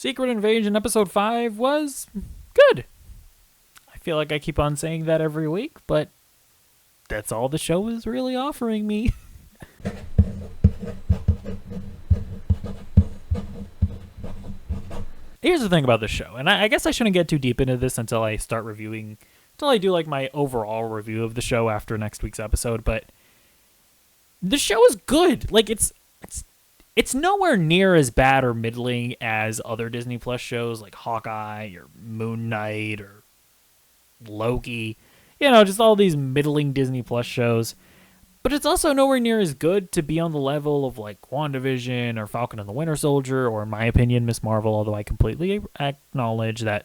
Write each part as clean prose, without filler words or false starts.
Secret Invasion Episode 5 was good. I feel like I keep on saying that every week, but that's all the show is really offering me. Here's the thing about this show, and I guess I shouldn't get too deep into this until I start reviewing, until I do like my overall review of the show after next week's episode, but the show is good. Like, it's nowhere near as bad or middling as other Disney Plus shows like Hawkeye or Moon Knight or Loki. You know, just all these middling Disney Plus shows. But it's also nowhere near as good to be on the level of like WandaVision or Falcon and the Winter Soldier or, in my opinion, Miss Marvel, although I completely acknowledge that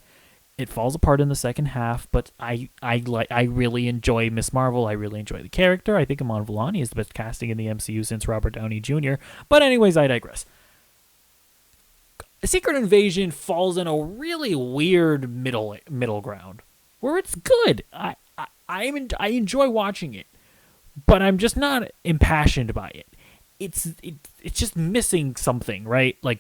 it falls apart in the second half, but I really enjoy Miss Marvel. I really enjoy the character. I think Iman Vellani is the best casting in the MCU since Robert Downey Jr. But anyways, I digress. Secret Invasion falls in a really weird middle ground where it's good. I enjoy watching it, but I'm just not impassioned by it. It's just missing something, right? Like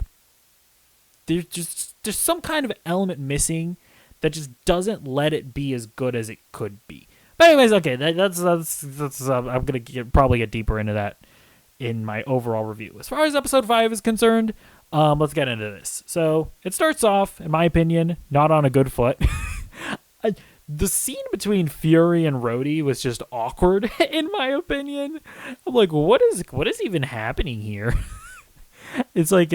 there's some kind of element missing that just doesn't let it be as good as it could be. But anyways, okay, that's I'm gonna probably get deeper into that in my overall review. As far as episode 5 is concerned, let's get into this. So it starts off, in my opinion, not on a good foot. The scene between Fury and Rhodey was just awkward, in my opinion. I'm like, what is even happening here? It's like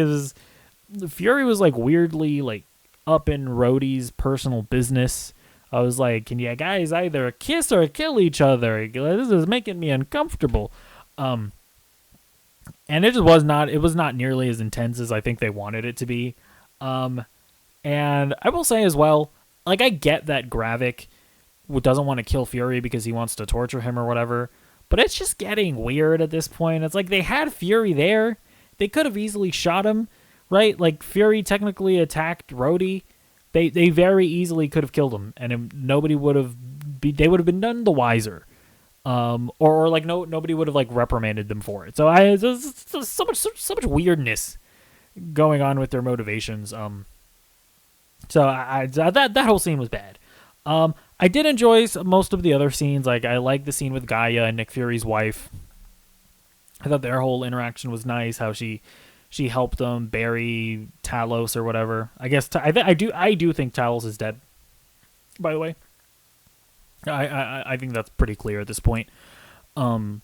Fury was like weirdly like up in Rhodey's personal business. I was like, can you guys either kiss or kill each other? This is making me uncomfortable. And it was not nearly as intense as I think they wanted it to be. And I will say as well, like, I get that Gravik doesn't want to kill Fury because he wants to torture him or whatever, but it's just getting weird at this point. It's like they had Fury there. They could have easily shot him, right? Like, Fury technically attacked Rhodey. They very easily could have killed him, and nobody would have... They would have been none the wiser. Or like, nobody would have, like, reprimanded them for it. So there's so much weirdness going on with their motivations. So that whole scene was bad. I did enjoy most of the other scenes. Like, I like the scene with Gaia and Nick Fury's wife. I thought their whole interaction was nice. How she helped them bury Talos or whatever. I guess I do think Talos is dead. By the way, I think that's pretty clear at this point. And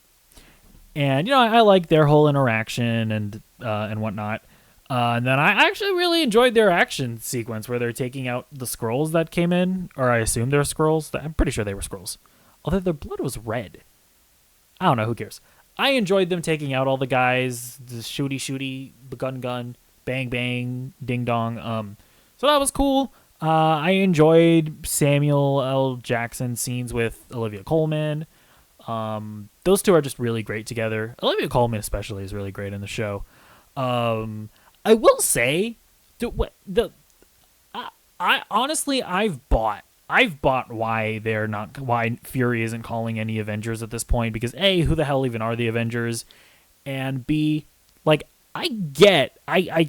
I like their whole interaction and whatnot. And then I actually really enjoyed their action sequence where they're taking out the Skrulls that came in, or I assume they're Skrulls. I'm pretty sure they were Skrulls. Although their blood was red. I don't know, who cares? I enjoyed them taking out all the guys, the shooty, the gun, bang bang, ding dong. So that was cool. I enjoyed Samuel L. Jackson scenes with Olivia Colman. Those two are just really great together. Olivia Colman especially is really great in the show. I will say, I honestly, I've bought why Fury isn't calling any Avengers at this point, because A, who the hell even are the Avengers, and B, like, I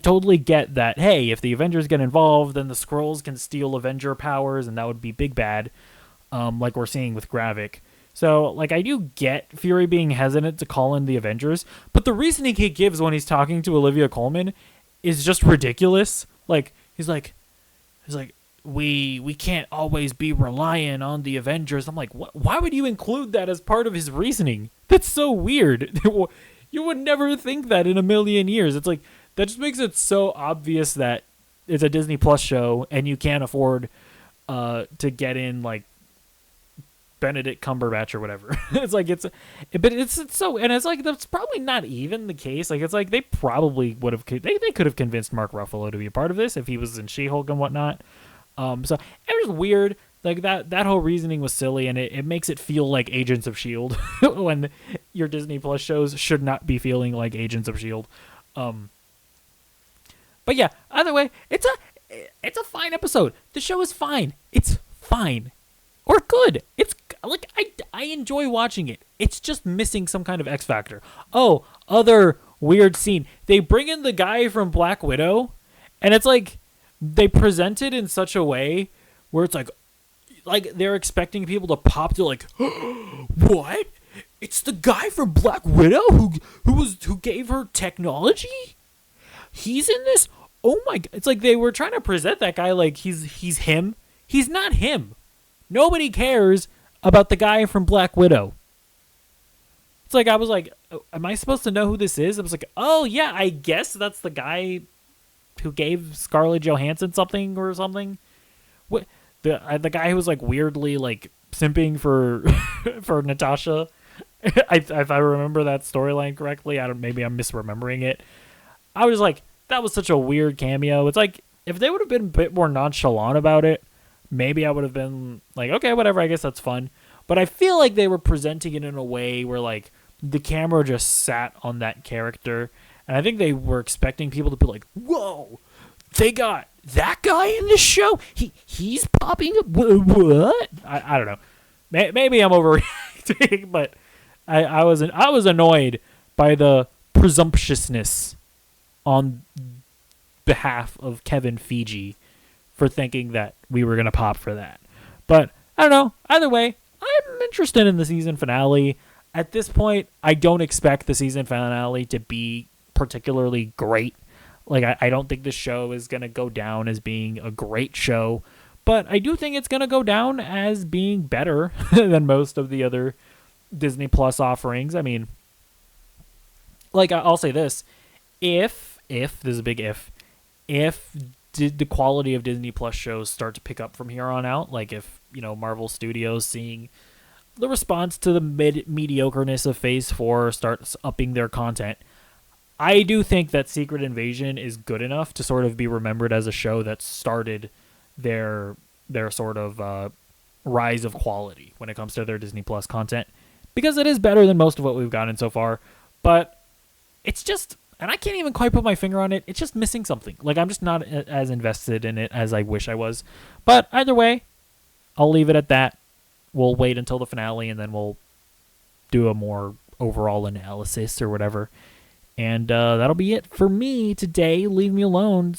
totally get that, hey, if the Avengers get involved, then the Skrulls can steal Avenger powers, and that would be big bad, like we're seeing with Gravik. So, like, I do get Fury being hesitant to call in the Avengers, but the reasoning he gives when he's talking to Olivia Colman is just ridiculous. Like, he's like, we can't always be relying on the Avengers. I'm like, what? Why would you include that as part of his reasoning? That's so weird. You would never think that in a million years. It's like, that just makes it so obvious that it's a Disney Plus show and you can't afford to get in, like, Benedict Cumberbatch or whatever. It's like, it's so, and it's like, that's probably not even the case. Like, it's like, they probably would have, they could have convinced Mark Ruffalo to be a part of this if he was in She-Hulk and whatnot. So it was weird. Like, that whole reasoning was silly, and it makes it feel like Agents of S.H.I.E.L.D. when your Disney Plus shows should not be feeling like Agents of S.H.I.E.L.D. But yeah, either way, it's a fine episode. The show is fine. It's fine. Or good. It's like, I enjoy watching it. It's just missing some kind of X factor. Oh, other weird scene. They bring in the guy from Black Widow, and it's like, they present it in such a way where it's like they're expecting people to pop to like, what? It's the guy from Black Widow who gave her technology. He's in this. Oh my god! It's like they were trying to present that guy like he's him. He's not him. Nobody cares about the guy from Black Widow. It's like I was like, oh, am I supposed to know who this is? I was like, oh yeah, I guess that's the guy who gave Scarlett Johansson something or something. What the guy who was like weirdly like simping for for Natasha. If I remember that storyline correctly, maybe I'm misremembering it. I was like, that was such a weird cameo. It's like if they would have been a bit more nonchalant about it, maybe I would have been like, okay, whatever, I guess that's fun. But I feel like they were presenting it in a way where like the camera just sat on that character, and I think they were expecting people to be like, whoa, they got that guy in this show? He's popping up? What? I don't know. Maybe I'm overreacting, but I was annoyed by the presumptuousness on behalf of Kevin Feige for thinking that we were going to pop for that. But I don't know. Either way, I'm interested in the season finale. At this point, I don't expect the season finale to be particularly great. Like, I don't think the show is going to go down as being a great show, but I do think it's going to go down as being better than most of the other Disney Plus offerings. I mean, like, I'll say this. If this is a big if the quality of Disney Plus shows start to pick up from here on out, like if, Marvel Studios seeing the response to the mediocreness of Phase 4 starts upping their content, I do think that Secret Invasion is good enough to sort of be remembered as a show that started their sort of rise of quality when it comes to their Disney Plus content, because it is better than most of what we've gotten so far. But it's just, and I can't even quite put my finger on it, it's just missing something. Like, I'm just not as invested in it as I wish I was. But either way, I'll leave it at that. We'll wait until the finale, and then we'll do a more overall analysis or whatever. And that'll be it for me today. Leave me alone.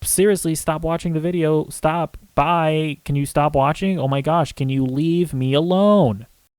Seriously, stop watching the video. Stop. Bye. Can you stop watching? Oh my gosh, can you leave me alone?